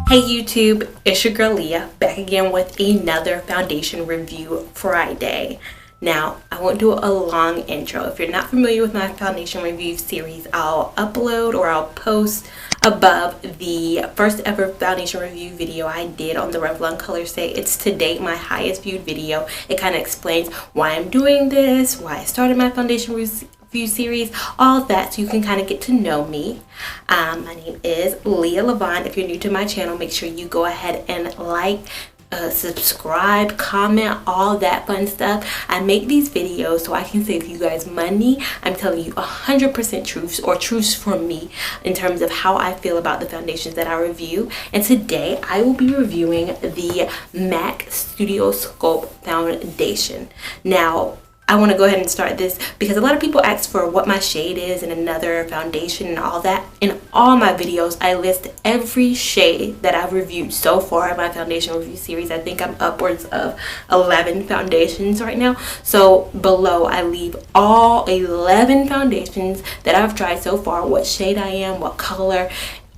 Hey YouTube, it's your girl Leah back again with another foundation review Friday. Now, I won't do a long intro. If you're not familiar with my foundation review series, I'll upload or I'll post above the first ever foundation review video I did on the Revlon Colorstay. It's to date my highest viewed video. It kind of explains why I'm doing this, why I started my foundation review series, all of that, so you can kind of get to know me. My name is Leah Lavon. If you're new to my channel, make sure you go ahead and like, subscribe, comment, all that fun stuff. I make these videos so I can save you guys money. I'm telling you 100% truths, or truths from me, in terms of how I feel about the foundations that I review. And today I will be reviewing the MAC Studio Sculpt foundation. Now, I want to go ahead and start this because a lot of people ask for what my shade is and another foundation and all that. In all my videos, I list every shade that I've reviewed so far in my foundation review series. I think I'm upwards of 11 foundations right now. So below, I leave all 11 foundations that I've tried so far, what shade I am, what color,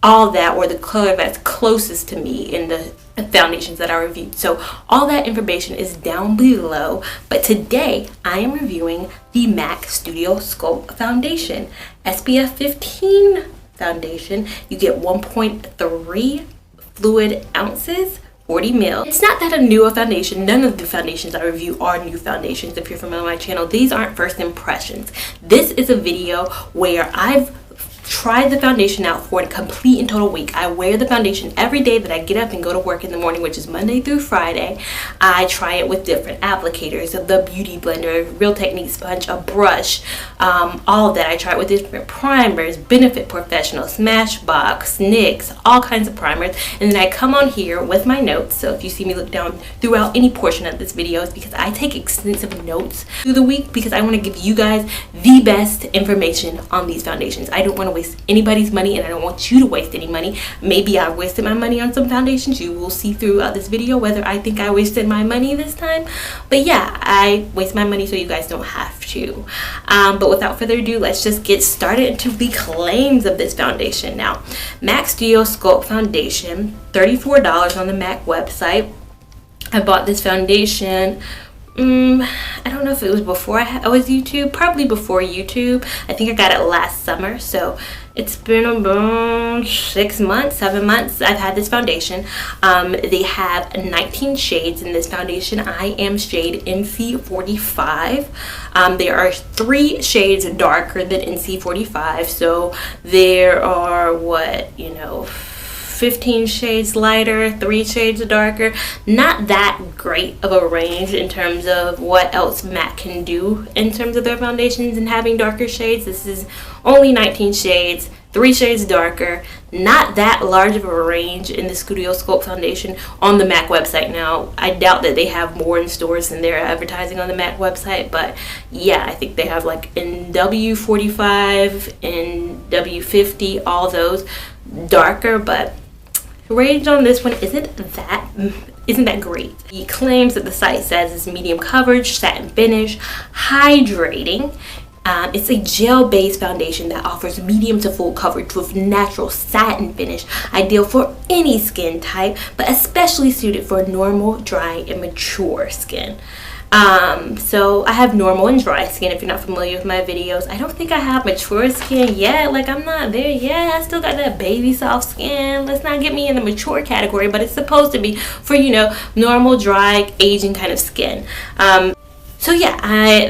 all that, or the color that's closest to me in the foundations that I reviewed. So all that information is down below, but today I am reviewing the MAC Studio Sculpt foundation, SPF 15 foundation. You get 1.3 fluid ounces, 40 ml. It's not that a newer foundation. None of the foundations I review are new foundations. If you're familiar with my channel, these aren't first impressions. This is a video where I've tried the foundation out for a complete and total week. I wear the foundation every day that I get up and go to work in the morning, which is Monday through Friday. I try it with different applicators, the beauty blender, Real Technique sponge, a brush, all of that. I try it with different primers, Benefit Professional, Smashbox, NYX, all kinds of primers. And then I come on here with my notes. So if you see me look down throughout any portion of this video, it's because I take extensive notes through the week because I want to give you guys the best information on these foundations. I don't want to waste anybody's money, and I don't want you to waste any money. Maybe I wasted my money on some foundations. You will see throughout this video whether I think I wasted my money this time. But yeah, I waste my money so you guys don't have to. But without further ado, let's just get started into the claims of this foundation. Now, MAC Studio Sculpt foundation, $34 on the MAC website. I bought this foundation, I don't know if it was before I was YouTube, probably before YouTube. I think I got it last summer, so it's been about 7 months I've had this foundation. They have 19 shades in this foundation. I am shade NC45. There are 3 shades darker than NC45, so there are 15 shades lighter, 3 shades darker. Not that great of a range in terms of what else MAC can do in terms of their foundations and having darker shades. This is only 19 shades, 3 shades darker. Not that large of a range in the Studio Sculpt foundation on the MAC website. Now, I doubt that they have more in stores than they're advertising on the MAC website, but yeah, I think they have like in W45 and W50, all those darker, but range on this one isn't that great. The claims that the site says is medium coverage, satin finish, hydrating. It's a gel-based foundation that offers medium to full coverage with natural satin finish, ideal for any skin type, but especially suited for normal, dry, and mature skin. So I have normal and dry skin. If you're not familiar with my videos, I don't think I have mature skin yet. Like, I'm not there yet. I still got that baby soft skin. Let's not get me in the mature category, but it's supposed to be for, normal, dry, aging kind of skin. So yeah,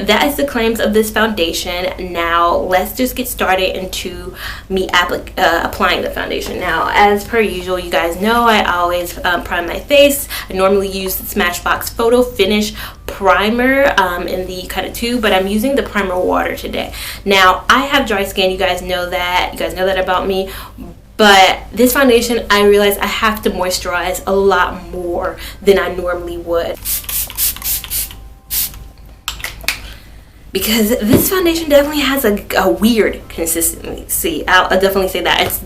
that is the claims of this foundation. Now let's just get started into me applying the foundation. Now, as per usual, you guys know I always prime my face. I normally use the Smashbox Photo Finish primer in the kind of tube, but I'm using the primer water today. Now, I have dry skin. You guys know that. You guys know that about me. But this foundation, I realized I have to moisturize a lot more than I normally would, because this foundation definitely has a weird consistency. I'll definitely say that. It's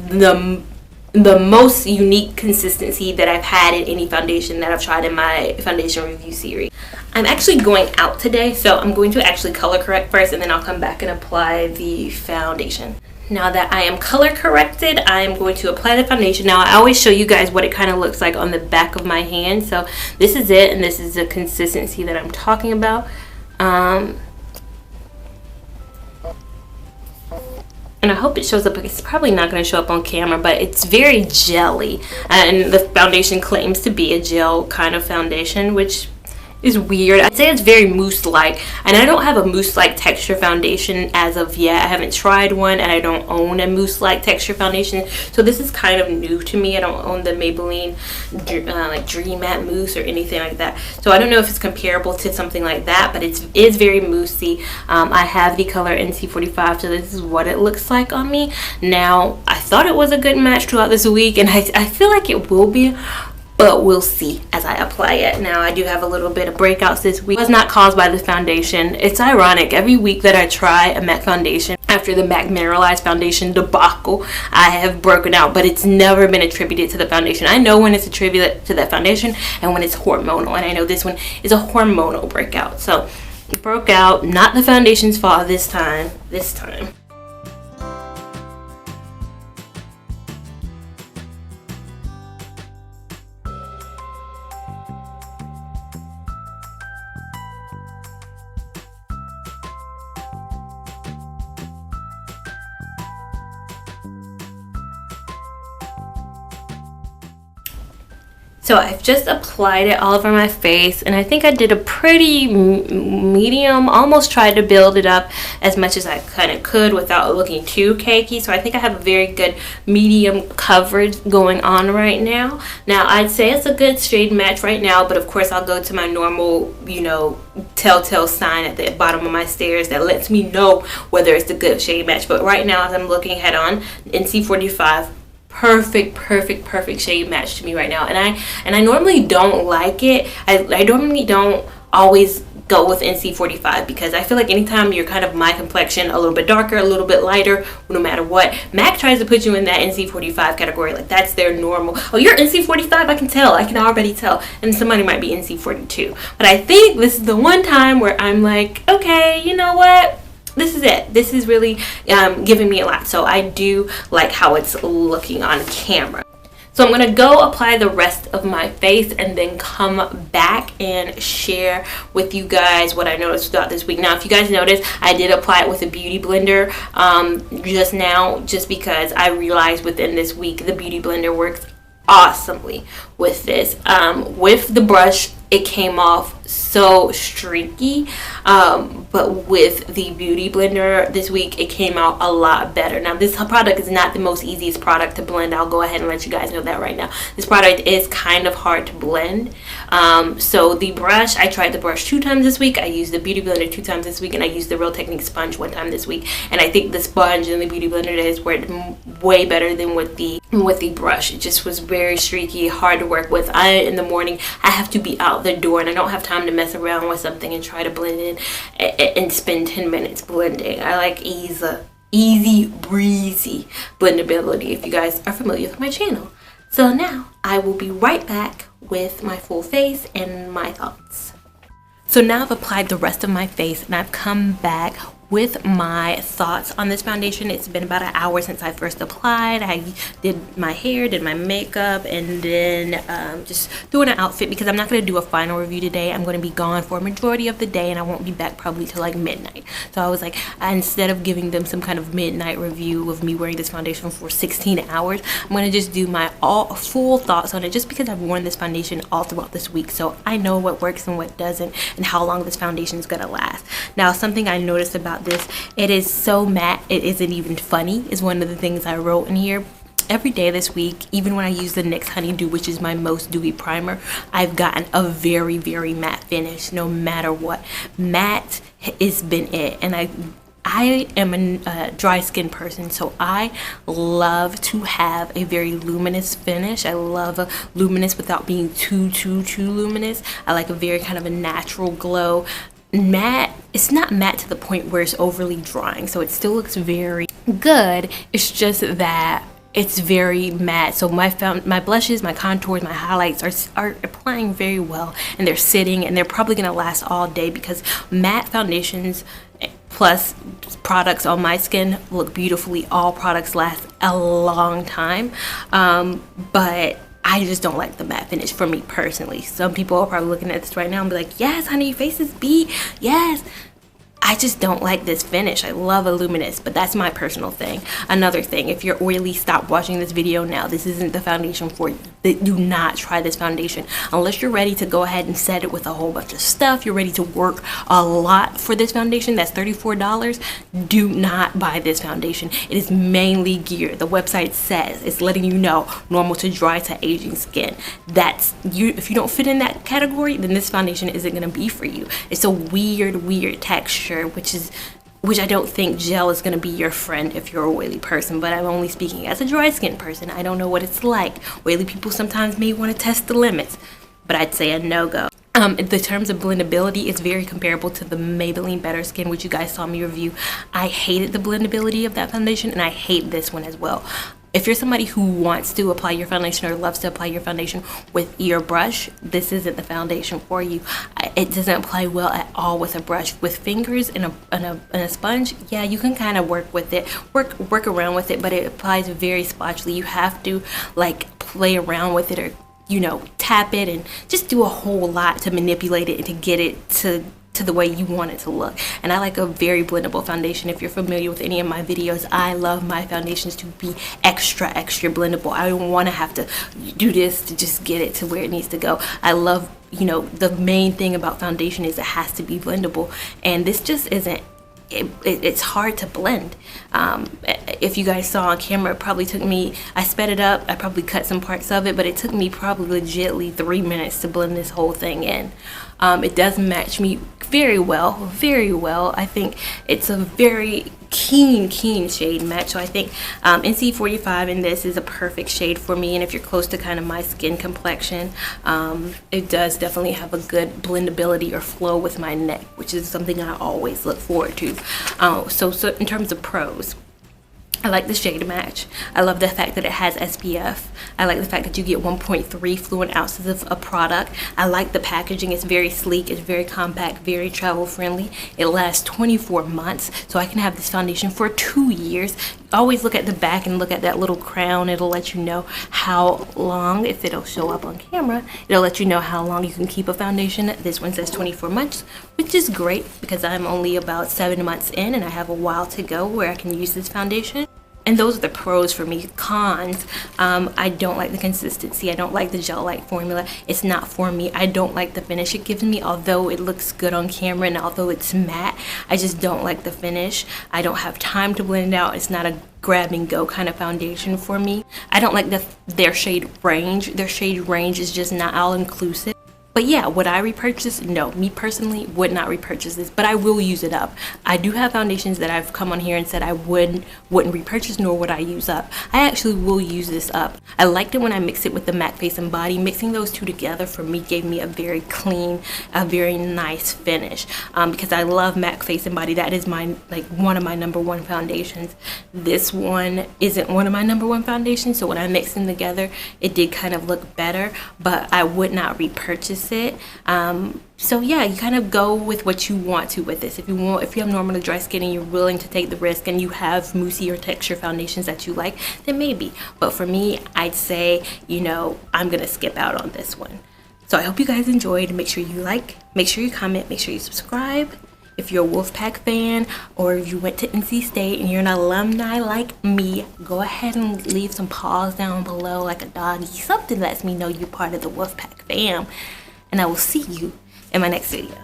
the most unique consistency that I've had in any foundation that I've tried in my foundation review series. I'm actually going out today, so I'm going to actually color correct first, and then I'll come back and apply the foundation. Now that I am color corrected, I am going to apply the foundation. Now, I always show you guys what it kind of looks like on the back of my hand. So this is it, and this is the consistency that I'm talking about. And I hope it shows up. It's probably not going to show up on camera, but it's very jelly. And the foundation claims to be a gel kind of foundation, which is weird. I'd say it's very mousse-like, and I don't have a mousse-like texture foundation as of yet. I haven't tried one, and I don't own a mousse-like texture foundation, so this is kind of new to me. I don't own the Maybelline like Dream Matte Mousse or anything like that, so I don't know if it's comparable to something like that, but it is very moussey. I have the color NC45, so this is what it looks like on me. Now, I thought it was a good match throughout this week, and I feel like it will be, but we'll see as I apply it. Now, I do have a little bit of breakouts this week. It was not caused by the foundation. It's ironic. Every week that I try a matte foundation, after the MAC Mineralize foundation debacle, I have broken out, but it's never been attributed to the foundation. I know when it's attributed to that foundation and when it's hormonal, and I know this one is a hormonal breakout. So, it broke out. Not the foundation's fault this time. So I've just applied it all over my face, and I think I did a pretty medium, almost tried to build it up as much as I kind of could without looking too cakey. So I think I have a very good medium coverage going on right now. Now, I'd say it's a good shade match right now, but of course I'll go to my normal, you know, telltale sign at the bottom of my stairs that lets me know whether it's a good shade match. But right now, as I'm looking head on, NC45, perfect shade match to me right now. And I normally don't like it. I normally don't always go with NC45 because I feel like anytime you're kind of my complexion, a little bit darker, a little bit lighter, no matter what, MAC tries to put you in that NC45 category. Like, that's their normal. Oh, you're NC45? I can tell. I can already tell. And somebody might be NC42. But I think this is the one time where I'm like, okay, you know what? This is it. This is really giving me a lot. So I do like how it's looking on camera. So I'm going to go apply the rest of my face and then come back and share with you guys what I noticed throughout this week. Now, if you guys noticed, I did apply it with a beauty blender just now, just because I realized within this week the beauty blender works awesomely with this. With the brush, it came off so streaky, but with the beauty blender this week, it came out a lot better. Now, this product is not the most easiest product to blend. I'll go ahead and let you guys know that right now. This product is kind of hard to blend. So the brush, I tried the brush 2 times this week. I used the beauty blender 2 times this week, and I used the Real Technique sponge 1 time this week. And I think the sponge and the beauty blender has worked way better than with the brush. It just was very streaky, hard to work with. In the morning, I have to be out the door, and I don't have time to mess around with something and try to blend in and spend 10 minutes blending. I like easy breezy blendability, if you guys are familiar with my channel. So now I will be right back with my full face and my thoughts. So now I've applied the rest of my face and I've come back with my thoughts on this foundation. It's been about an hour since I first applied. I did my hair, did my makeup, and then just doing an outfit because I'm not going to do a final review today. I'm going to be gone for a majority of the day, and I won't be back probably till like midnight. So I was like, instead of giving them some kind of midnight review of me wearing this foundation for 16 hours, I'm going to just do my full thoughts on it, just because I've worn this foundation all throughout this week, so I know what works and what doesn't and how long this foundation is going to last. Now, something I noticed about this, it is so matte it isn't even funny, is one of the things I wrote in here. Every day this week, even when I use the NYX Honeydew, which is my most dewy primer, I've gotten a very matte finish no matter what. Matte has been it, and I am a dry skin person, so I love to have a very luminous finish. I love a luminous without being too luminous. I like a very kind of a natural glow. Matte, it's not matte to the point where it's overly drying, so it still looks very good. It's just that it's very matte. So my blushes, my contours, my highlights are applying very well, and they're sitting, and they're probably gonna last all day, because matte foundations Plus, products on my skin look beautifully. All products last a long time, but I just don't like the matte finish for me personally. Some people are probably looking at this right now and be like, yes, honey, your face is beat. Yes. I just don't like this finish. I love a Luminous, but that's my personal thing. Another thing, if you're oily, stop watching this video now. This isn't the foundation for you. Do not try this foundation unless you're ready to go ahead and set it with a whole bunch of stuff. You're ready to work a lot for this foundation. That's $34. Do not buy this foundation. It is mainly geared. The website says it's letting you know normal to dry to aging skin. That's you. If you don't fit in that category, then this foundation isn't going to be for you. It's a weird texture, which I don't think gel is going to be your friend if you're a oily person, but I'm only speaking as a dry skin person. I don't know what it's like. Oily people sometimes may want to test the limits, but I'd say a no-go. In the terms of blendability, it's very comparable to the Maybelline Better Skin, which you guys saw me review. I hated the blendability of that foundation, and I hate this one as well. If you're somebody who wants to apply your foundation or loves to apply your foundation with your brush, this isn't the foundation for you. It doesn't apply well at all with a brush. With fingers and a sponge, yeah, you can kind of work with it, work around with it, but it applies very spotchily. You have to like play around with it, or tap it and just do a whole lot to manipulate it and to get it to the way you want it to look. And I like a very blendable foundation. If you're familiar with any of my videos, I love my foundations to be extra blendable. I don't want to have to do this to just get it to where it needs to go. I love, the main thing about foundation is it has to be blendable, and this just isn't. It's hard to blend. If you guys saw on camera, it probably took me, I sped it up, I probably cut some parts of it, but it took me probably legitly 3 minutes to blend this whole thing in. It does match me very well. I think it's a very keen shade match, so I think NC45 in this is a perfect shade for me. And if you're close to kind of my skin complexion, it does definitely have a good blendability or flow with my neck, which is something I always look forward to. So in terms of pros, I like the shade match. I love the fact that it has SPF. I like the fact that you get 1.3 fluid ounces of a product. I like the packaging. It's very sleek, it's very compact, very travel friendly. It lasts 24 months, so I can have this foundation for 2 years. Always look at the back and look at that little crown. It'll let you know how long, if it'll show up on camera, it'll let you know how long you can keep a foundation. This one says 24 months, which is great because I'm only about 7 months in and I have a while to go where I can use this foundation. And those are the pros for me. Cons, I don't like the consistency. I don't like the gel-like formula. It's not for me. I don't like the finish it gives me, although it looks good on camera and although it's matte. I just don't like the finish. I don't have time to blend it out. It's not a grab and go kind of foundation for me. I don't like their shade range. Their shade range is just not all inclusive. But yeah, would I repurchase? No, me personally would not repurchase this, but I will use it up. I do have foundations that I've come on here and said I wouldn't repurchase, nor would I use up. I actually will use this up. I liked it when I mixed it with the MAC Face and Body. Mixing those two together for me gave me a very clean, a very nice finish. Because I love MAC Face and Body. That is one of my #1 foundations. This one isn't one of my #1 foundations, so when I mixed them together, it did kind of look better, but I would not repurchase it. So yeah, you kind of go with what you want to with this. If you have normally dry skin and you're willing to take the risk and you have mousse or texture foundations that you like, then maybe. But for me, I'd say, I'm gonna skip out on this one. So I hope you guys enjoyed. Make sure you like, make sure you comment, make sure you subscribe. If you're a Wolfpack fan or if you went to NC State and you're an alumni like me, go ahead and leave some paws down below like a doggy. Something lets me know you're part of the Wolfpack fam. And I will see you in my next video.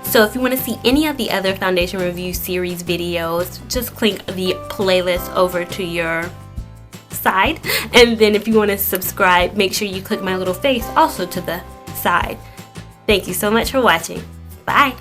So if you want to see any of the other foundation review series videos, just click the playlist over to your side. And then if you want to subscribe, make sure you click my little face also to the side. Thank you so much for watching. Bye.